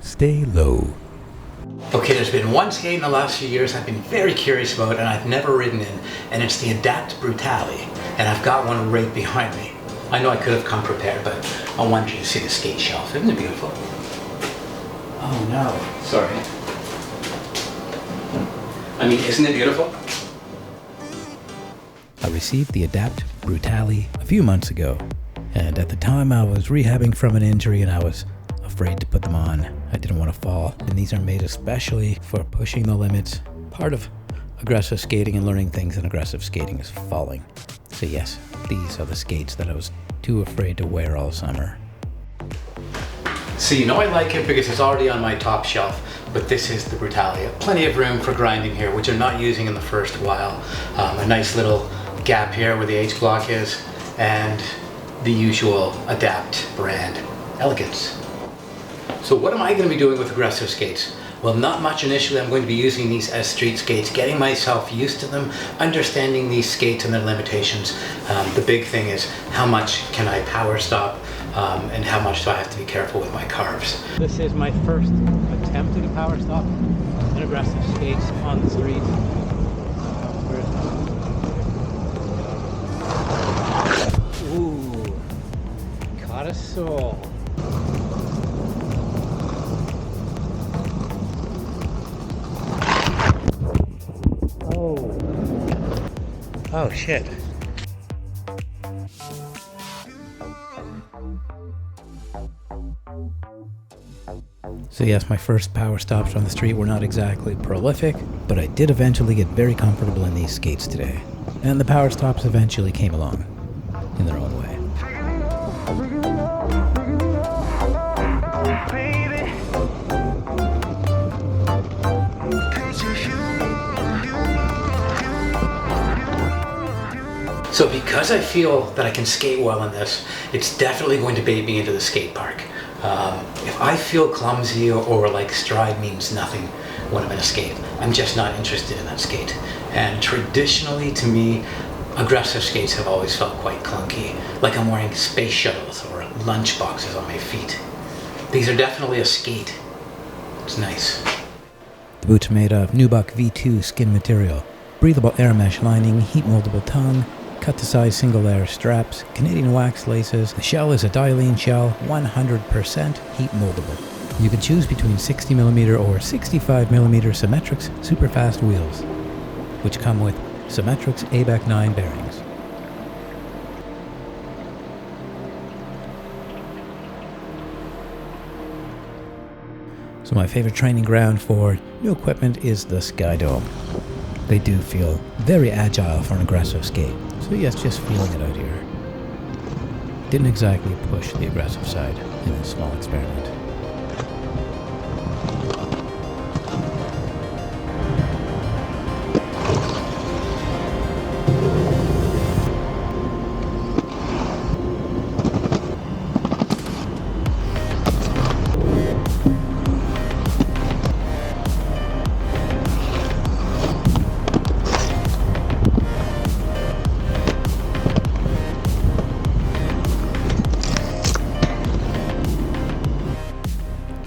stay low. Okay, there's been one skate in the last few years I've been very curious about and I've never ridden in, and it's the Adapt Brutale, and I've got one right behind me. I know I could have come prepared, but I wanted you to see the skate shelf. Isn't it beautiful? Oh no, sorry. I mean, isn't it beautiful? I received the Adapt Brutale a few months ago, and at the time I was rehabbing from an injury and I was afraid to put them on. I didn't want to fall, and these are made especially for pushing the limits. Part of aggressive skating and learning things in aggressive skating is falling. So yes, these are the skates that I was too afraid to wear all summer. So you know I like it because it's already on my top shelf, but this is the Brutale. Plenty of room for grinding here, which I'm not using in the first while. A nice little gap here where the H-block is, and the usual Adapt brand elegance. So what am I going to be doing with aggressive skates? Well, not much initially. I'm going to be using these as street skates, getting myself used to them, understanding these skates and their limitations. The big thing is how much can I power stop, and how much do I have to be careful with my carves. This is my first attempt at a power stop and aggressive skates on the street. Ooh, caught a soul. Oh shit. So yes, my first power stops on the street were not exactly prolific, but I did eventually get very comfortable in these skates today. And the power stops eventually came along in their own way. So because I feel that I can skate well in this, it's definitely going to bait me into the skate park. If I feel clumsy or like stride means nothing when I'm in a skate, I'm just not interested in that skate. And traditionally to me, aggressive skates have always felt quite clunky, like I'm wearing space shuttles or lunch boxes on my feet. These are definitely a skate. It's nice. The boots are made of Nubuck V2 skin material, breathable air mesh lining, heat moldable tongue, cut to size single layer straps, Canadian wax laces. The shell is a Dialine shell, 100% heat moldable. You can choose between 60mm or 65mm Symmetrix super fast wheels, which come with Symmetrix ABEC 9 bearings. So my favorite training ground for new equipment is the Sky Dome. They do feel very agile for an aggressive skate. So yes, just feeling it out here. Didn't exactly push the aggressive side in this small experiment.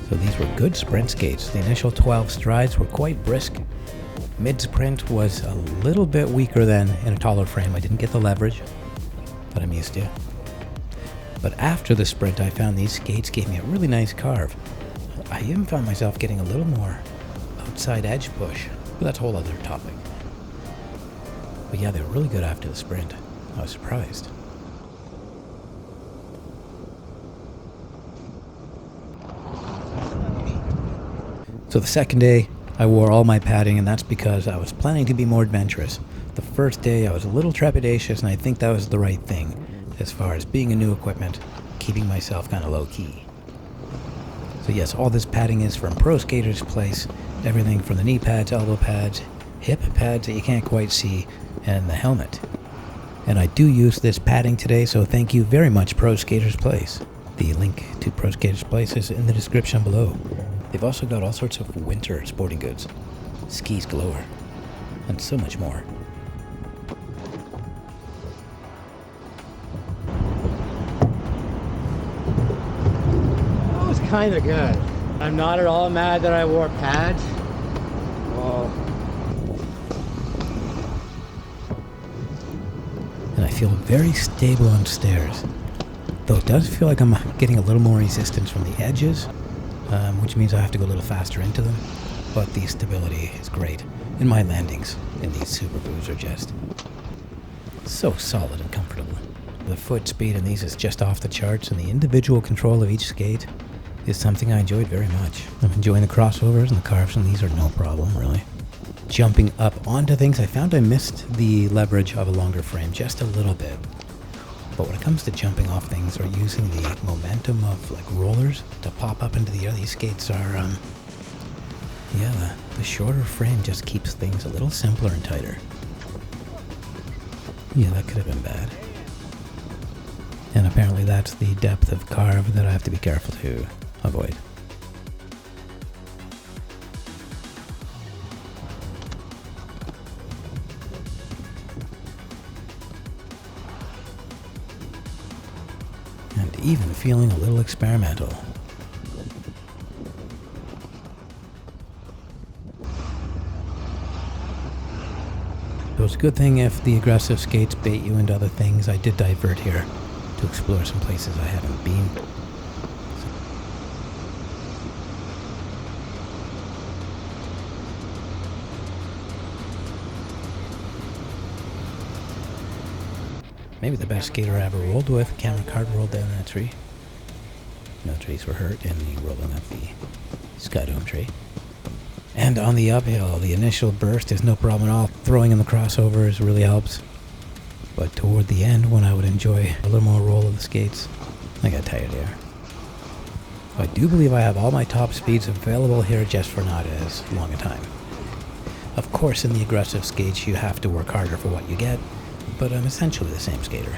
So these were good sprint skates. The initial 12 strides were quite brisk. Mid-sprint was a little bit weaker than in a taller frame. I didn't get the leverage, but I'm used to. But after the sprint, I found these skates gave me a really nice carve. I even found myself getting a little more outside edge push, but that's a whole other topic. But yeah, they were really good after the sprint. I was surprised. So the second day, I wore all my padding, and that's because I was planning to be more adventurous. The first day, I was a little trepidatious, and I think that was the right thing, as far as being a new equipment, keeping myself kind of low-key. So yes, all this padding is from Pro Skater's Place, everything from the knee pads, elbow pads, hip pads that you can't quite see, and the helmet. And I do use this padding today, so thank you very much, Pro Skater's Place. The link to Pro Skater's Place is in the description below. They've also got all sorts of winter sporting goods, skis galore, and so much more. That was kind of good. I'm not at all mad that I wore pads. Well, and I feel very stable on stairs. Though it does feel like I'm getting a little more resistance from the edges, which means I have to go a little faster into them. But the stability is great. And my landings in these Super Boos are just so solid and comfortable. The foot speed in these is just off the charts, and the individual control of each skate is something I enjoyed very much. I'm enjoying the crossovers and the carves, and these are no problem, really. Jumping up onto things, I found I missed the leverage of a longer frame just a little bit. But when it comes to jumping off things or using the momentum of like rollers to pop up into the air, these skates are, the shorter frame just keeps things a little simpler and tighter. Yeah, that could have been bad. And apparently that's the depth of carve that I have to be careful to avoid. And even feeling a little experimental. So it's a good thing if the aggressive skates bait you into other things. I did divert here to explore some places I haven't been. Maybe the best skater I ever rolled with. Cameron Card rolled down that tree. No trees were hurt in the rolling up the Skydome tree. And on the uphill, the initial burst is no problem at all. Throwing in the crossovers really helps. But toward the end, when I would enjoy a little more roll of the skates, I got tired there. I do believe I have all my top speeds available here just for not as long a time. Of course, in the aggressive skates, you have to work harder for what you get, but I'm essentially the same skater.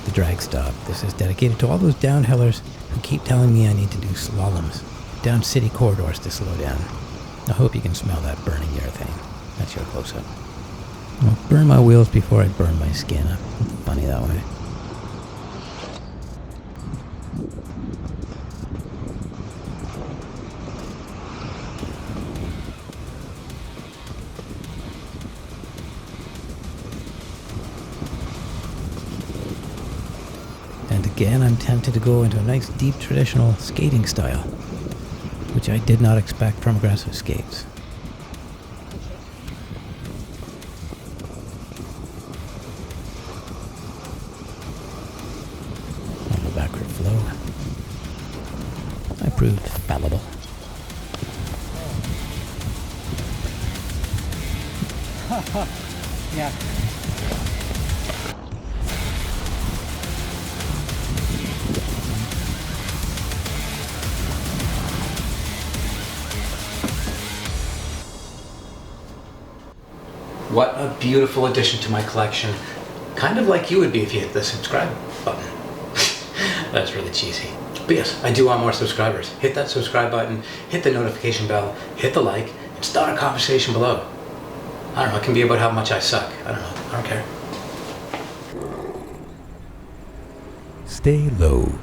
The drag stop. This is dedicated to all those downhillers who keep telling me I need to do slaloms down city corridors to slow down. I hope you can smell that burning urethane. That's your close-up. I'll burn my wheels before I burn my skin. Funny that way. And again, I'm tempted to go into a nice deep traditional skating style, which I did not expect from aggressive skates. On the backward flow, I proved fallible. yeah. What a beautiful addition to my collection. Kind of like you would be if you hit the subscribe button. That's really cheesy. But yes, I do want more subscribers. Hit that subscribe button, hit the notification bell, hit the like, and start a conversation below. I don't know, it can be about how much I suck. I don't know, I don't care. Stay low.